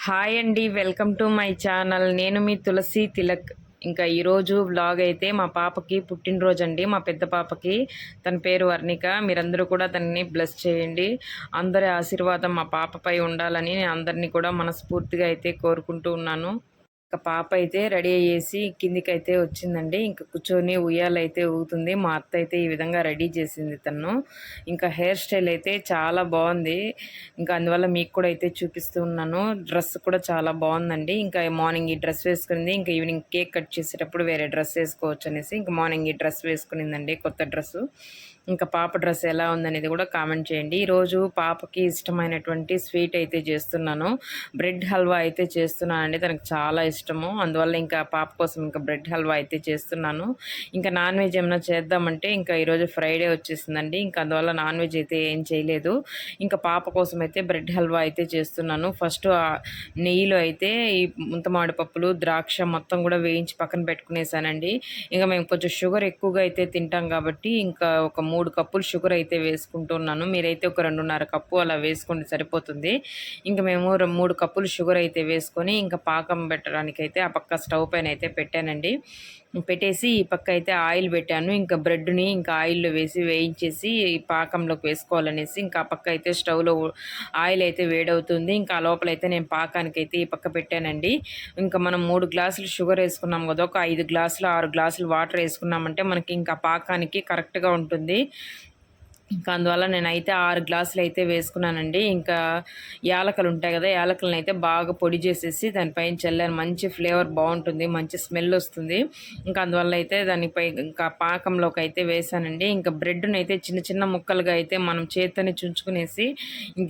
Hi అండి. Welcome to my channel. నేను మీ తులసి తిలక్. ఇంకా ఈరోజు వ్లాగ్ అయితే మా పాపకి పుట్టినరోజు అండి. మా పెద్ద పాపకి. తన పేరు వర్ణిక. మీరందరూ కూడా తనని బ్లెస్ చేయండి. అందరి ఆశీర్వాదం మా పాపపై ఉండాలని నేను అందరినీ కూడా మనస్ఫూర్తిగా అయితే కోరుకుంటూ ఉన్నాను. ఇంకా పాప అయితే రెడీ అయ్యేసి కిందికైతే వచ్చిందండి. ఇంకా కూర్చొని ఉయ్యాలైతే ఊగుతుంది. మా అత్త అయితే ఈ విధంగా రెడీ చేసింది తను. ఇంకా హెయిర్ స్టైల్ అయితే చాలా బాగుంది. ఇంకా అందువల్ల మీకు కూడా అయితే చూపిస్తూ ఉన్నాను. డ్రెస్ కూడా చాలా బాగుందండి. ఇంకా మార్నింగ్ ఈ డ్రెస్ వేసుకుంది. ఇంకా ఈవినింగ్ కేక్ కట్ చేసేటప్పుడు వేరే డ్రెస్ వేసుకోవచ్చు అనేసి ఇంకా మార్నింగ్ ఈ డ్రెస్ వేసుకునిందండి, కొత్త డ్రెస్సు. ఇంకా పాప డ్రెస్ ఎలా ఉందనేది కూడా కామెంట్ చేయండి. ఈరోజు పాపకి ఇష్టమైనటువంటి స్వీట్ అయితే చేస్తున్నాను. బ్రెడ్ హల్వా అయితే చేస్తున్నానండి. తనకు చాలా ఇష్టము. అందువల్ల ఇంకా పాప కోసం ఇంకా బ్రెడ్ హల్వా అయితే చేస్తున్నాను. ఇంకా నాన్ వెజ్ ఏమైనా చేద్దామంటే ఇంకా ఈరోజు ఫ్రైడే వచ్చేసిందండి. ఇంకా అందువల్ల నాన్ వెజ్ అయితే ఏం చేయలేదు. ఇంకా పాప కోసం అయితే బ్రెడ్ హల్వా అయితే చేస్తున్నాను. ఫస్ట్ నెయ్యిలో అయితే ఈ ముంతమామిడి పప్పులు, ద్రాక్ష మొత్తం కూడా వేయించి పక్కన పెట్టుకునేసానండి. ఇంకా మేము కొంచెం షుగర్ ఎక్కువగా అయితే తింటాం కాబట్టి ఇంకా ఒక 3 కప్పులు షుగర్ అయితే వేసుకుంటున్నాను. మీరైతే ఒక 2.5 కప్పు అలా వేసుకోండి, సరిపోతుంది. ఇంకా మేము 3 కప్పులు షుగర్ అయితే వేసుకొని ఇంకా పాకం పెట్టడానికైతే ఆ పక్క స్టవ్ పైన అయితే పెట్టానండి. పెట్టేసి ఈ పక్క అయితే ఆయిల్ పెట్టాను. ఇంకా బ్రెడ్ని ఇంకా ఆయిల్లో వేసి వేయించేసి పాకంలోకి వేసుకోవాలనేసి ఇంకా ఆ పక్క అయితే స్టవ్లో ఆయిల్ అయితే వేడవుతుంది. ఇంకా ఆ లోపలైతే నేను పాకానికి అయితే ఈ పక్క పెట్టానండి. ఇంకా మనం 3 గ్లాసులు షుగర్ వేసుకున్నాం కదా, ఒక 5 గ్లాసులు 6 గ్లాసులు వాటర్ వేసుకున్నామంటే మనకి ఇంకా పాకానికి కరెక్ట్గా ఉంటుంది. ఇంకా అందువల్ల నేనైతే 6 గ్లాసులు అయితే వేసుకున్నానండి. ఇంకా యాలకలు ఉంటాయి కదా, యాలకలను అయితే బాగా పొడి చేసేసి దానిపైన చల్లాను. మంచి ఫ్లేవర్ బాగుంటుంది, మంచి స్మెల్ వస్తుంది. ఇంకా అందువల్ల అయితే దానిపై ఇంకా పాకంలోకి అయితే వేసానండి. ఇంకా బ్రెడ్ని అయితే చిన్న చిన్న ముక్కలుగా అయితే మనం చేత్తోనే చుంచుకునేసి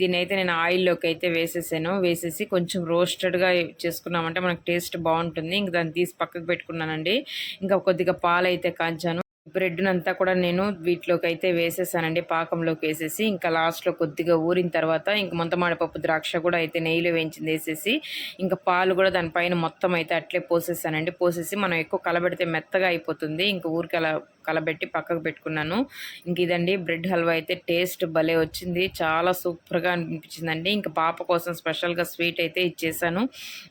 దీని అయితే నేను ఆయిల్లోకి అయితే వేసేసాను. వేసేసి కొంచెం రోస్టెడ్గా చేసుకున్నామంటే మనకు టేస్ట్ బాగుంటుంది. ఇంక దాన్ని తీసి పక్కకు పెట్టుకున్నానండి. ఇంకా కొద్దిగా పాలు అయితే కాంచాను. బ్రెడ్‌నంతా కూడా నేను వీటిలోకి అయితే వేసేసానండి, పాకంలోకి వేసేసి ఇంకా లాస్ట్‌లో కొద్దిగా ఊరిన తర్వాత ఇంక ముంతమామిడిపప్పు, ద్రాక్ష కూడా అయితే నెయ్యిలో వేయించింది వేసేసి ఇంకా పాలు కూడా దానిపైన మొత్తం అయితే అట్లే పోసేసానండి. పోసేసి మనం ఎక్కువ కలబెడితే మెత్తగా అయిపోతుంది. ఇంక ఊరికే అలా కలబెట్టి పక్కకు పెట్టుకున్నాను. ఇంక ఇదండి బ్రెడ్ హల్వా అయితే టేస్ట్ భలే వచ్చింది. చాలా సూపర్‌గా అనిపించిందండి. ఇంక పాప కోసం స్పెషల్‌గా స్వీట్ అయితే ఇచ్చేసాను.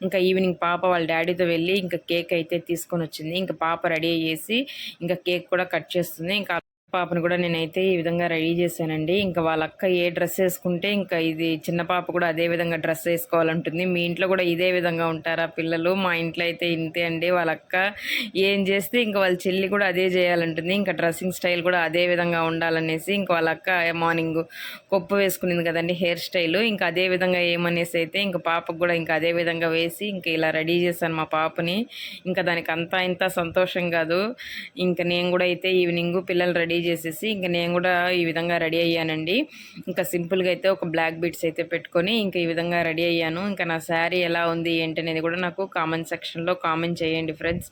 ఇంకా ఈవినింగ్ పాప వాళ్ళ డ్యాడీతో వెళ్ళి ఇంకా కేక్ అయితే తీసుకొనొచ్చింది. ఇంక పాప రెడీ అయ్యేసి ఇంకా కేక్ కూడా కట్ చేస్తుంది. ఇంకా పాపను కూడా నేనైతే ఈ విధంగా రెడీ చేశానండి. ఇంకా వాళ్ళ అక్క ఏ డ్రెస్ వేసుకుంటే ఇంకా ఇది చిన్న పాప కూడా అదే విధంగా డ్రెస్ వేసుకోవాలంటుంది. మీ ఇంట్లో కూడా ఇదే విధంగా ఉంటారా పిల్లలు? మా ఇంట్లో అయితే ఇంతే అండి. వాళ్ళ అక్క ఏం చేస్తే ఇంకా వాళ్ళ చెల్లి కూడా అదే చేయాలంటుంది. ఇంకా డ్రెస్సింగ్ స్టైల్ కూడా అదే విధంగా ఉండాలనేసి ఇంకా వాళ్ళ అక్క మార్నింగ్ కొప్పు వేసుకునింది కదండి, హెయిర్ స్టైల్. ఇంకా అదే విధంగా ఏమనేసి అయితే ఇంకా పాపకు కూడా ఇంకా అదే విధంగా వేసి ఇంకా ఇలా రెడీ చేశాను మా పాపని. ఇంకా దానికి అంతా ఇంత సంతోషం కాదు. ఇంకా నేను కూడా అయితే ఈవినింగ్ పిల్లలు రెడీ చేసేసి ఇంకా నేను కూడా ఈ విధంగా రెడీ అయ్యానండి. ఇంకా సింపుల్గా అయితే ఒక బ్లాక్ బీడ్స్ అయితే పెట్టుకొని ఇంకా ఈ విధంగా రెడీ అయ్యాను. ఇంకా నా శారీ ఎలా ఉంది ఏంటి అనేది కూడా నాకు కామెంట్ సెక్షన్లో కామెంట్ చేయండి ఫ్రెండ్స్.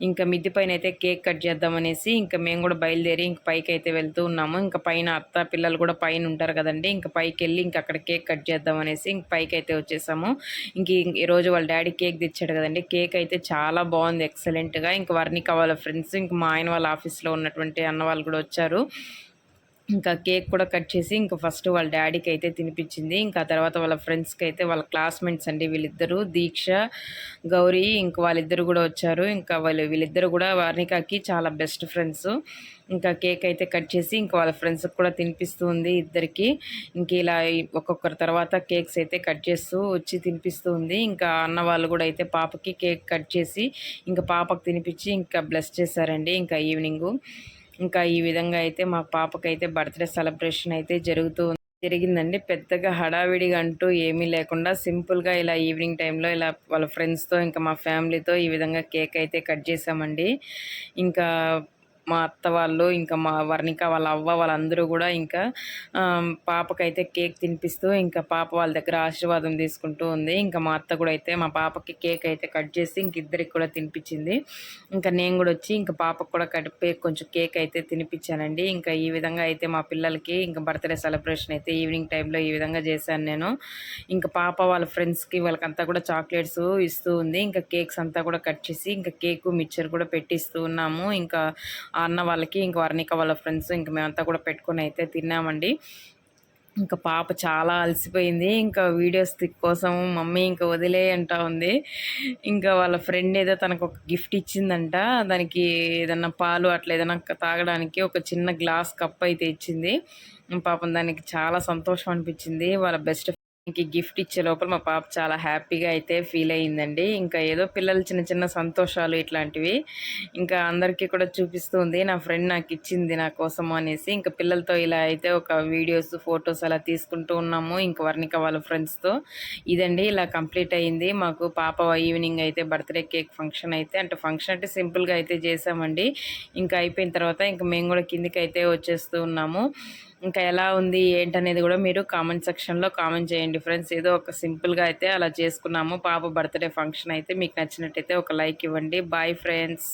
ఇంకా మిద్ది పైన అయితే కేక్ కట్ చేద్దామనేసి ఇంకా మేము కూడా బయలుదేరి ఇంక పైకి అయితే వెళ్తూ ఉన్నాము. ఇంకా పైన అత్త పిల్లలు కూడా పైన ఉంటారు కదండి, ఇంకా పైకి వెళ్ళి ఇంకా అక్కడ కేక్ కట్ చేద్దామనేసి ఇంక పైకి అయితే వచ్చేసాము. ఇంక ఈరోజు వాళ్ళ డాడీ కేక్ తెచ్చాడు కదండి. కేక్ అయితే చాలా బాగుంది, ఎక్సలెంట్గా. ఇంక వర్ణిక వాళ్ళ ఫ్రెండ్స్ ఇంక మా ఆయన వాళ్ళ ఆఫీస్లో ఉన్నటువంటి అన్న వాళ్ళు కూడా వచ్చారు. ఇంకా కేక్ కూడా కట్ చేసి ఇంకా ఫస్ట్ వాళ్ళ డాడీకి అయితే తినిపించింది. ఇంకా తర్వాత వాళ్ళ ఫ్రెండ్స్కి అయితే వాళ్ళ క్లాస్మేట్స్ అండి వీళ్ళిద్దరూ, దీక్ష, గౌరీ. ఇంకా వాళ్ళిద్దరు కూడా వచ్చారు. ఇంకా వీళ్ళిద్దరు కూడా వర్ణికకి చాలా బెస్ట్ ఫ్రెండ్స్. ఇంకా కేక్ అయితే కట్ చేసి ఇంకా వాళ్ళ ఫ్రెండ్స్కి కూడా తినిపిస్తూ ఉంది ఇద్దరికి. ఇంక ఇలా ఒక్కొక్కరి తర్వాత కేక్స్ అయితే కట్ చేస్తూ వచ్చి తినిపిస్తూ ఉంది. ఇంకా అన్న వాళ్ళు కూడా అయితే పాపకి కేక్ కట్ చేసి ఇంకా పాపకు తినిపించి ఇంకా బ్లెస్ చేశారండి. ఇంకా ఈవినింగు ఇంకా ఈ విధంగా అయితే మా పాపకైతే బర్త్డే సెలబ్రేషన్ అయితే జరిగిందండి. పెద్దగా హడావిడిగా అంటూ ఏమీ లేకుండా సింపుల్గా ఇలా ఈవినింగ్ టైంలో ఇలా వాళ్ళ ఫ్రెండ్స్తో ఇంకా మా ఫ్యామిలీతో ఈ విధంగా కేక్ అయితే కట్ చేసామండి. ఇంకా మా అత్త వాళ్ళు ఇంకా మా వర్ణిక వాళ్ళ అవ్వ వాళ్ళందరూ కూడా ఇంకా పాపకైతే కేక్ తినిపిస్తూ ఇంకా పాప వాళ్ళ దగ్గర ఆశీర్వాదం తీసుకుంటూ ఉంది. ఇంకా మా అత్త కూడా అయితే మా పాపకి కేక్ అయితే కట్ చేసి ఇంక ఇద్దరికి కూడా తినిపించింది. ఇంకా నేను కూడా వచ్చి ఇంకా పాపకు కూడా కడిపి కొంచెం కేక్ అయితే తినిపించానండి. ఇంకా ఈ విధంగా అయితే మా పిల్లలకి ఇంకా బర్త్డే సెలబ్రేషన్ అయితే ఈవినింగ్ టైంలో ఈ విధంగా చేశాను నేను. ఇంకా పాప వాళ్ళ ఫ్రెండ్స్కి వాళ్ళకంతా కూడా చాక్లెట్స్ ఇస్తూ ఉంది. ఇంకా కేక్స్ అంతా కూడా కట్ చేసి ఇంకా కేకు మిక్చర్ కూడా పెట్టిస్తూ ఉన్నాము. ఇంకా ఆ అన్న వాళ్ళకి ఇంకా వర్ణిక వాళ్ళ ఫ్రెండ్స్ ఇంకా మేమంతా కూడా పెట్టుకొని అయితే తిన్నామండి. ఇంకా పాప చాలా అలసిపోయింది. ఇంకా వీడియోస్ కోసం మమ్మీ ఇంకా వదిలేయి అంటా ఉంది. ఇంకా వాళ్ళ ఫ్రెండ్ ఏదో తనకొక గిఫ్ట్ ఇచ్చిందంట. దానికి ఏదన్నా పాలు అట్లా ఏదైనా తాగడానికి ఒక చిన్న గ్లాస్ కప్ అయితే ఇచ్చింది. పాపం దానికి చాలా సంతోషం అనిపించింది. వాళ్ళ బెస్ట్ ఇంక గిఫ్ట్ ఇచ్చే లోపల మా పాప చాలా హ్యాపీగా అయితే ఫీల్ అయ్యిందండి. ఇంకా ఏదో పిల్లలు చిన్న చిన్న సంతోషాలు ఇట్లాంటివి ఇంకా అందరికీ కూడా చూపిస్తుంది. నా ఫ్రెండ్ నాకు ఇచ్చింది నా కోసం అనేసి. ఇంకా పిల్లలతో ఇలా అయితే ఒక వీడియోస్, ఫొటోస్ అలా తీసుకుంటూ ఉన్నాము. ఇంకా వర్ణిక వాళ్ళ ఫ్రెండ్స్‌తో. ఇదండి ఇలా కంప్లీట్ అయింది. మాకు పాప ఈవినింగ్ అయితే బర్త్‌డే కేక్ ఫంక్షన్ అయితే అంటే ఫంక్షన్ అంటే సింపుల్‌గా అయితే చేసామండి. ఇంకా అయిపోయిన తర్వాత ఇంక మేము కూడా కిందికైతే వచ్చేస్తూ ఉన్నాము. ఇంకా ఎలా ఉంది ఏంటనేది కూడా మీరు కామెంట్ సెక్షన్లో కామెంట్ చేయండి ఫ్రెండ్స్. ఏదో ఒక సింపుల్గా అయితే అలా చేసుకున్నాము. పాప బర్త్డే ఫంక్షన్ అయితే మీకు నచ్చినట్టయితే ఒక లైక్ ఇవ్వండి. Bye friends.